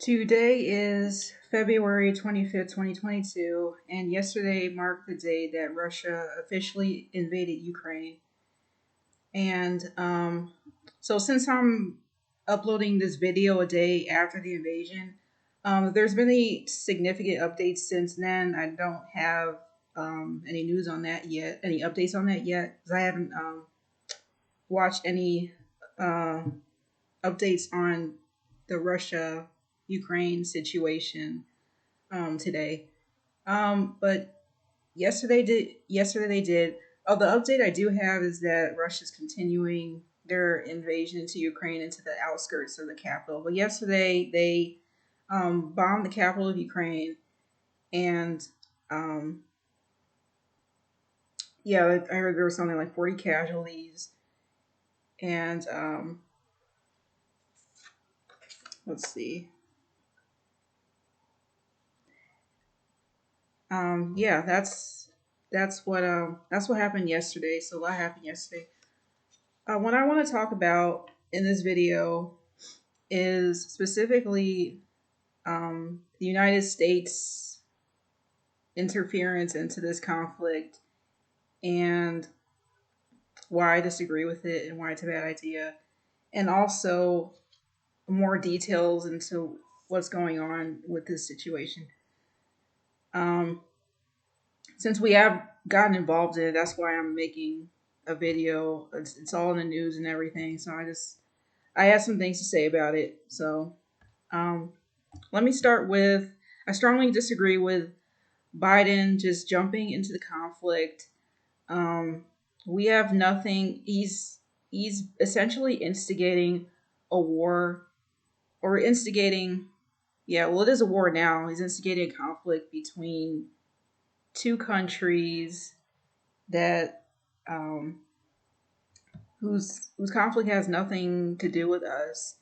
Today is February 25th, 2022, and yesterday marked the day that Russia officially invaded Ukraine. And so, since I'm uploading this video a day after the invasion, there's been any significant updates since then. I don't have any news on that yet, any updates on that yet, because I haven't watched any uh, updates on the Russia Ukraine situation today. But yesterday they did. Oh, the update I do have is that Russia's continuing their invasion into Ukraine into the outskirts of the capital. But yesterday they bombed the capital of Ukraine, and um, yeah, I heard there was something like 40 casualties. And let's see. Yeah, that's what happened yesterday. So a lot happened yesterday. What I want to talk about in this video is specifically the United States interference into this conflict and why I disagree with it and why it's a bad idea, and also more details into what's going on with this situation. Um, since we have gotten involved in it, that's why I'm making a video. It's all in the news and everything, so I have some things to say about it. So um, let me start with I strongly disagree with Biden just jumping into the conflict. Um, we have nothing. He's essentially instigating a war or instigating. Yeah, well, it is a war now. He's instigating a conflict between two countries that whose conflict has nothing to do with us.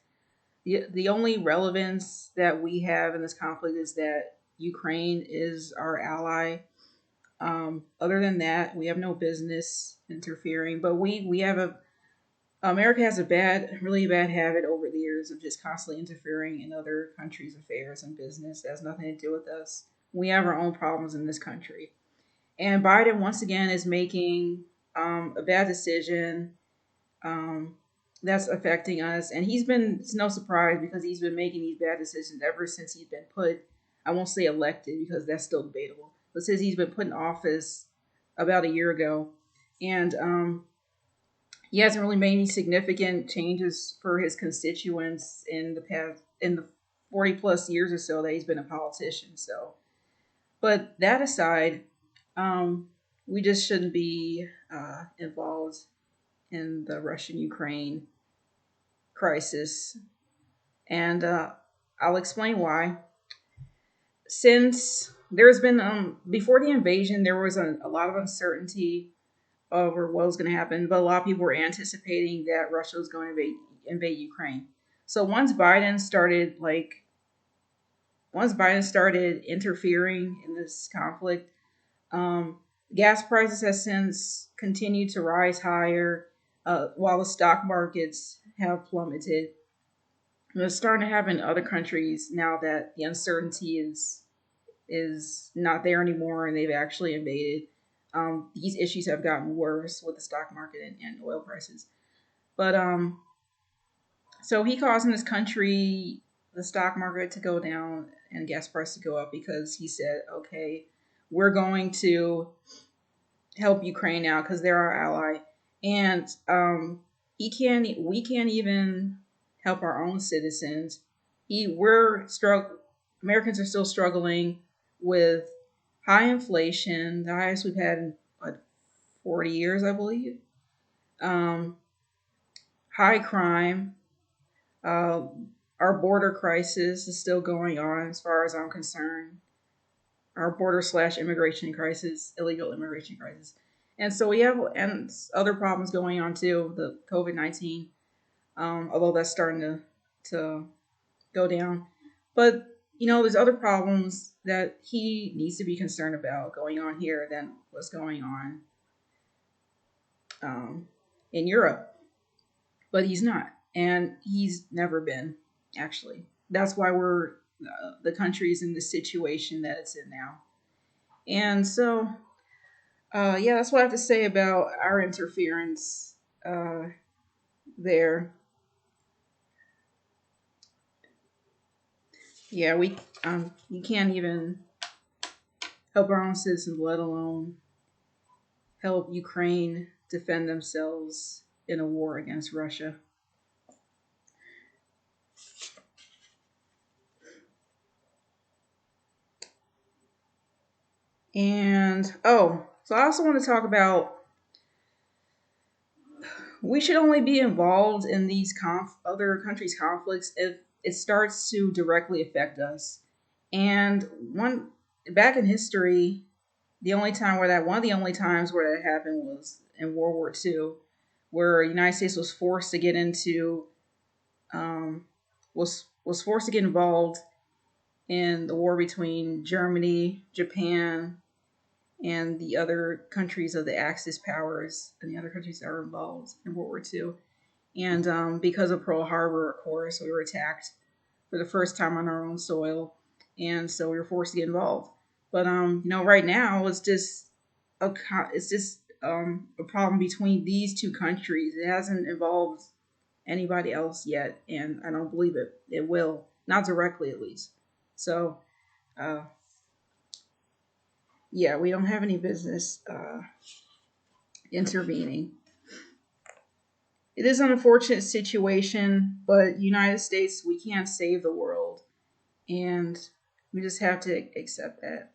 The only relevance that we have in this conflict is that Ukraine is our ally. Other than that, we have no business interfering. But we have a America has a really bad habit over the years of just constantly interfering in other countries' affairs and business that has nothing to do with us. We have our own problems in this country. And Biden once again is making a bad decision um, that's affecting us. And it's no surprise because he's been making these bad decisions ever since he's been I won't say elected because that's still debatable, but since he's been put in office about a year ago. And he hasn't really made any significant changes for his constituents in the 40 plus years or so that he's been a politician. So, but that aside, um, we just shouldn't be involved in the Russian Ukraine crisis. And I'll explain why. Since there's been, before the invasion, there was a lot of uncertainty over what was going to happen, but a lot of people were anticipating that Russia was going to invade Ukraine. So once Biden started interfering in this conflict, um, gas prices have since continued to rise higher, while the stock markets have plummeted. And it's starting to happen in other countries now that the uncertainty is not there anymore, and they've actually invaded. These issues have gotten worse with the stock market and oil prices. But so he caused in this country the stock market to go down and gas price to go up because he said, okay, we're going to help Ukraine now because they're our ally. And we can't even help our own citizens. Americans are still struggling with high inflation, the highest we've had in what 40 years, I believe. Um, High crime. Uh, our border crisis is still going on, as far as I'm concerned. Our border/slash immigration crisis, illegal immigration crisis, and so we have and other problems going on too. The COVID-19, although that's starting to go down, but there's other problems that he needs to be concerned about going on here than what's going on um, in Europe. But he's not, and he's never been actually. That's why the country's in the situation that it's in now. And so, yeah, that's what I have to say about our interference uh, there. Yeah, you can't even help our own citizens, let alone help Ukraine defend themselves in a war against Russia. And oh, so I also want to talk about we should only be involved in these other countries' conflicts if it starts to directly affect us. And one back in history, the only time where that one of the only times where that happened was in World War II, where the United States was forced to get into was forced to get involved in the war between Germany, Japan, and the other countries of the Axis powers and the other countries that were involved in World War II. And because of Pearl Harbor, of course, we were attacked for the first time on our own soil, and so we were forced to get involved. But right now it's just a problem between these two countries. It hasn't involved anybody else yet, and I don't believe it will, not directly at least. So, uh, yeah, we don't have any business intervening. It is an unfortunate situation, but United States, we can't save the world, and we just have to accept that.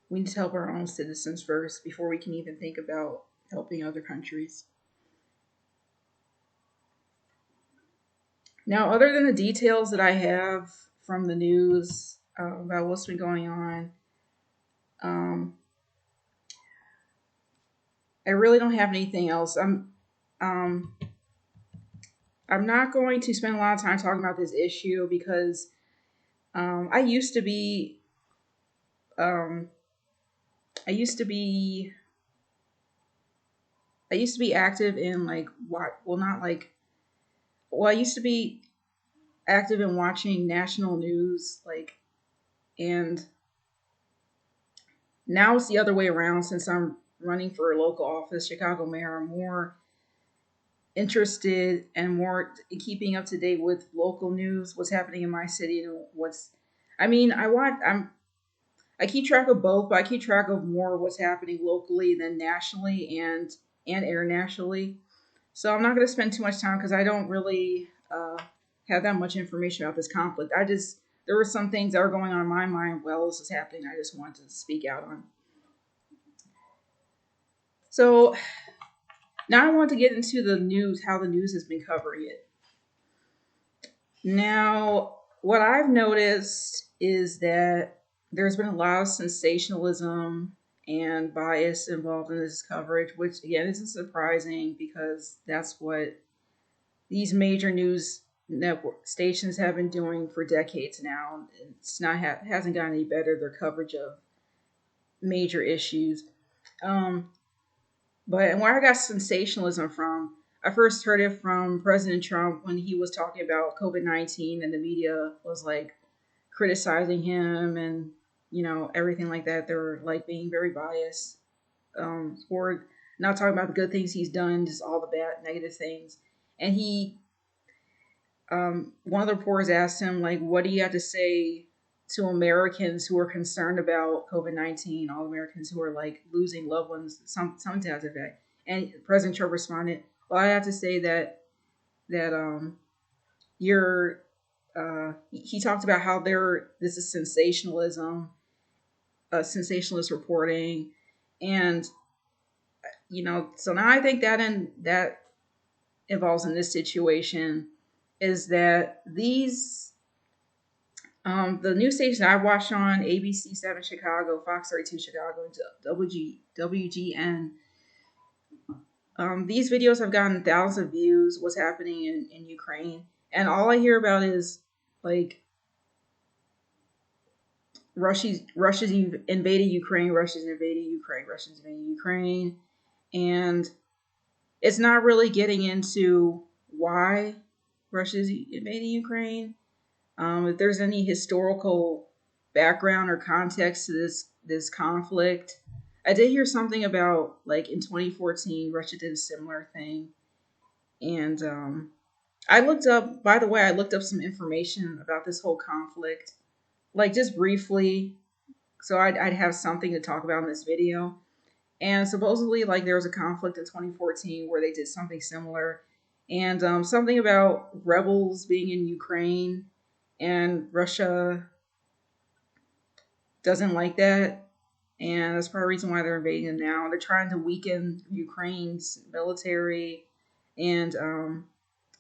We need to help our own citizens first before we can even think about helping other countries. Now, other than the details that I have from the news about what's been going on, um, I really don't have anything else. Um, I'm not going to spend a lot of time talking about this issue because um, I used to be um, I used to be I used to be active in like what well not like well I used to be active in watching national news and now it's the other way around since I'm running for a local office, Chicago mayor. I'm more interested and more in keeping up to date with local news, what's happening in my city, and what's. I mean, I keep track of both, but I keep track of more what's happening locally than nationally and internationally. So I'm not going to spend too much time because I don't really have that much information about this conflict. There were some things that were going on in my mind while this was happening. I just wanted to speak out on. So now I want to get into the news, how the news has been covering it. Now, what I've noticed is that there's been a lot of sensationalism and bias involved in this coverage, which again isn't surprising because that's what these major news network stations have been doing for decades now. It's not hasn't gotten any better, their coverage of major issues. Um, but where I got sensationalism from, I first heard it from President Trump when he was talking about COVID-19 and the media was like criticizing him and everything like that. They were like being very biased, or not talking about the good things he's done, just all the bad negative things. And one of the reporters asked him like, "What do you have to say to Americans who are concerned about COVID-19? All Americans who are like losing loved ones, something to that effect." And President Trump responded, "Well, I have to say that you're." He talked about how this is sensationalism, sensationalist reporting, and so now I think that involves in this situation is that the news station I watch on ABC 7 Chicago, Fox 32 Chicago, WGN. These videos have gotten thousands of views. What's happening in Ukraine, and all I hear about is like Russia's invaded Ukraine, Russia's invaded Ukraine, Russia's invaded Ukraine, and it's not really getting into why Russia's invading Ukraine. If there's any historical background or context to this conflict, I did hear something about like in 2014, Russia did a similar thing, and I looked up. By the way, I looked up some information about this whole conflict, like just briefly, so I'd have something to talk about in this video. And supposedly, like there was a conflict in 2014 where they did something similar, and something about rebels being in Ukraine, and Russia doesn't like that, and that's part of the reason why they're invading them now. They're trying to weaken Ukraine's military, and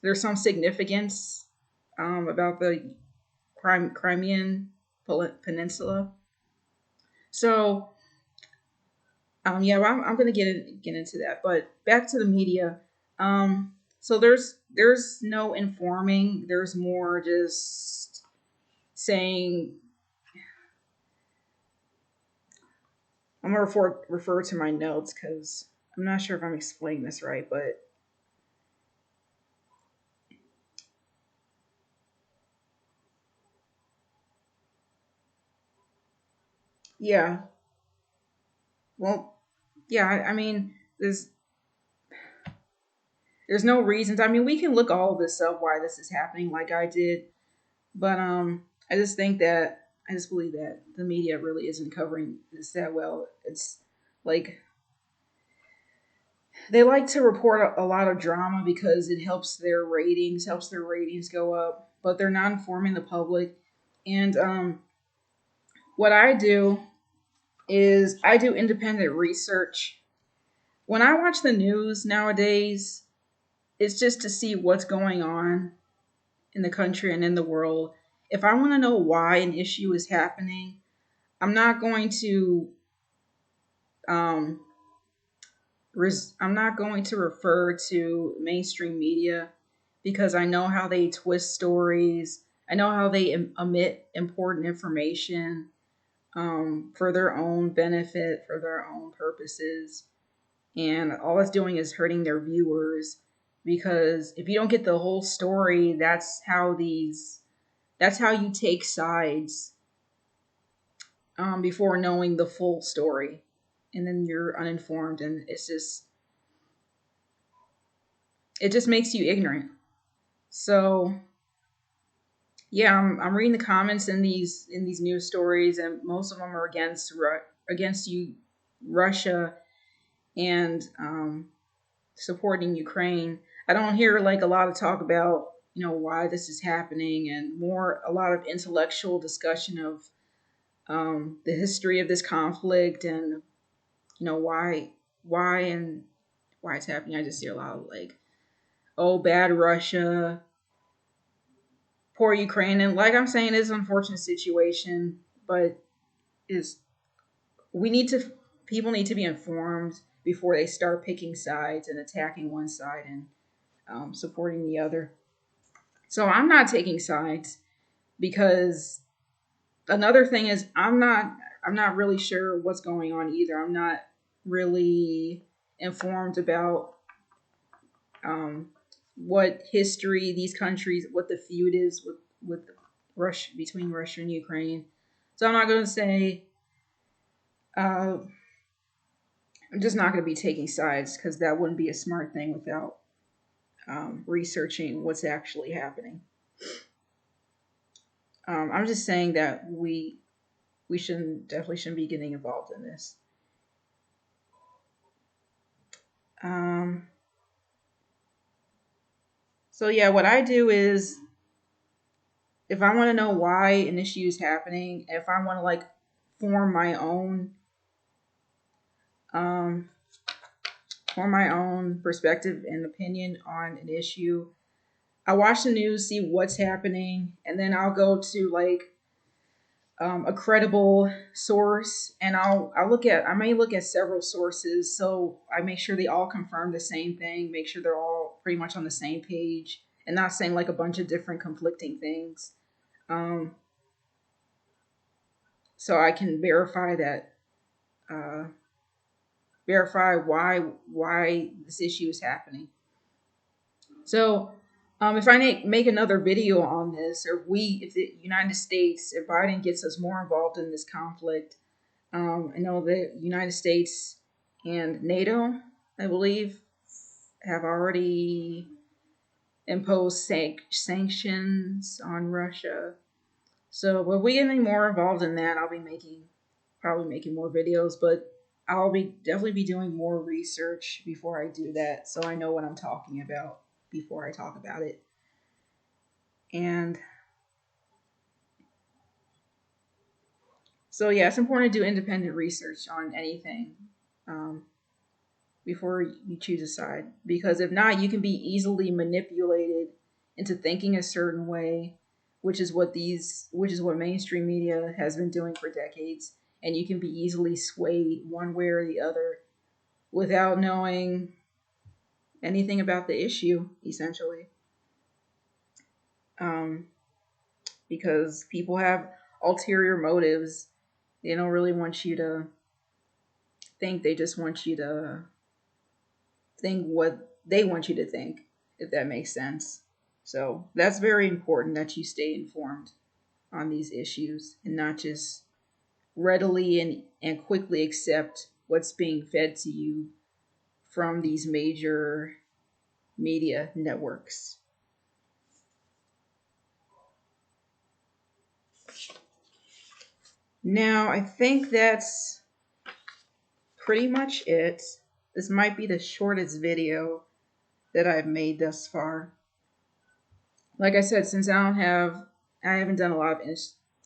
there's some significance about the Crimean Peninsula. So yeah, well, I'm gonna get into that. But back to the media. So there's no informing. There's more just saying. I'm gonna refer to my notes because I'm not sure if I'm explaining this right, but yeah. Well, yeah. I mean, there's no reasons. I mean, we can look all of this up why this is happening, like I did, but I just think that I just believe that the media really isn't covering this that well. It's like they like to report a lot of drama because it helps their ratings go up, but they're not informing the public. And what I do is I do independent research. When I watch the news nowadays, it's just to see what's going on in the country and in the world. If I want to know why an issue is happening, I'm not going to um, I'm not going to refer to mainstream media because I know how they twist stories. I know how they omit important information for their own benefit, for their own purposes. And all it's doing is hurting their viewers because if you don't get the whole story, that's how you take sides before knowing the full story. And then you're uninformed, and it just makes you ignorant. So yeah, I'm reading the comments in these news stories, and most of them are against you, Russia, and supporting Ukraine. I don't hear like a lot of talk about why this is happening, and more a lot of intellectual discussion of the history of this conflict and why and why it's happening. I just hear a lot of like, oh, bad Russia, poor Ukraine, and like I'm saying, it's an unfortunate situation, but is we need to people need to be informed before they start picking sides and attacking one side and supporting the other. So I'm not taking sides because another thing is I'm not really sure what's going on either. I'm not really informed about um, what history these countries, what the feud is with Russia between Russia and Ukraine. So I'm not going to say. Uh, I'm just not going to be taking sides because that wouldn't be a smart thing without researching what's actually happening. I'm just saying that we shouldn't definitely shouldn't be getting involved in this. Um, so yeah, what I do is if I want to know why an issue is happening, if I want to like form my own um, form my own perspective and opinion on an issue, I watch the news, see what's happening, and then I'll go to like a credible source, and I may look at several sources, so I make sure they all confirm the same thing, make sure they're all pretty much on the same page, and not saying like a bunch of different conflicting things. Um, so I can uh, verify why this issue is happening. So If I make another video on this, or if the United States, if Biden gets us more involved in this conflict, I know the United States and NATO, I believe, have already imposed sanctions on Russia. So, if we get any more involved in that, I'll be probably making more videos, but I'll be definitely be doing more research before I do that, so I know what I'm talking about before I talk about it. And so, yeah, it's important to do independent research on anything um, before you choose a side, because if not, you can be easily manipulated into thinking a certain way, which is what mainstream media has been doing for decades, and you can be easily swayed one way or the other without knowing anything about the issue, essentially. Um, because people have ulterior motives. They don't really want you to think, they just want you to think what they want you to think, if that makes sense. So that's very important that you stay informed on these issues and not just readily and quickly accept what's being fed to you from these major media networks. Now, I think that's pretty much it. This might be the shortest video that I've made thus far. Like I said, since I haven't done a lot of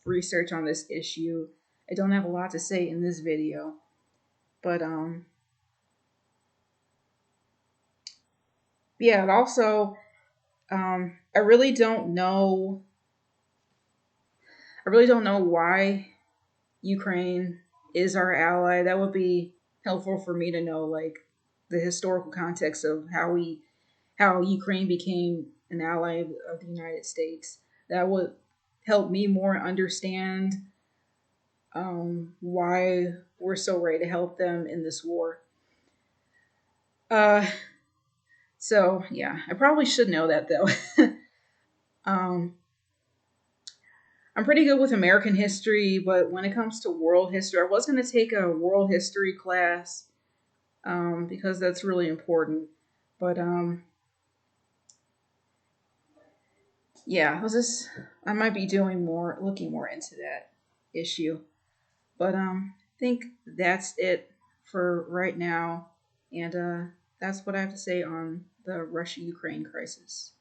research on this issue, I don't have a lot to say in this video. But yeah, and also I really don't know. I really don't know why Ukraine is our ally. That would be helpful for me to know, like the historical context of how Ukraine became an ally of the United States. That would help me more understand why we're so ready to help them in this war. Uh, so yeah, I probably should know that though. um, I'm pretty good with American history, but when it comes to world history, I was going to take a world history class because that's really important. But yeah, I might be looking more into that issue. But I think that's it for right now, and that's what I have to say on the Russia-Ukraine crisis.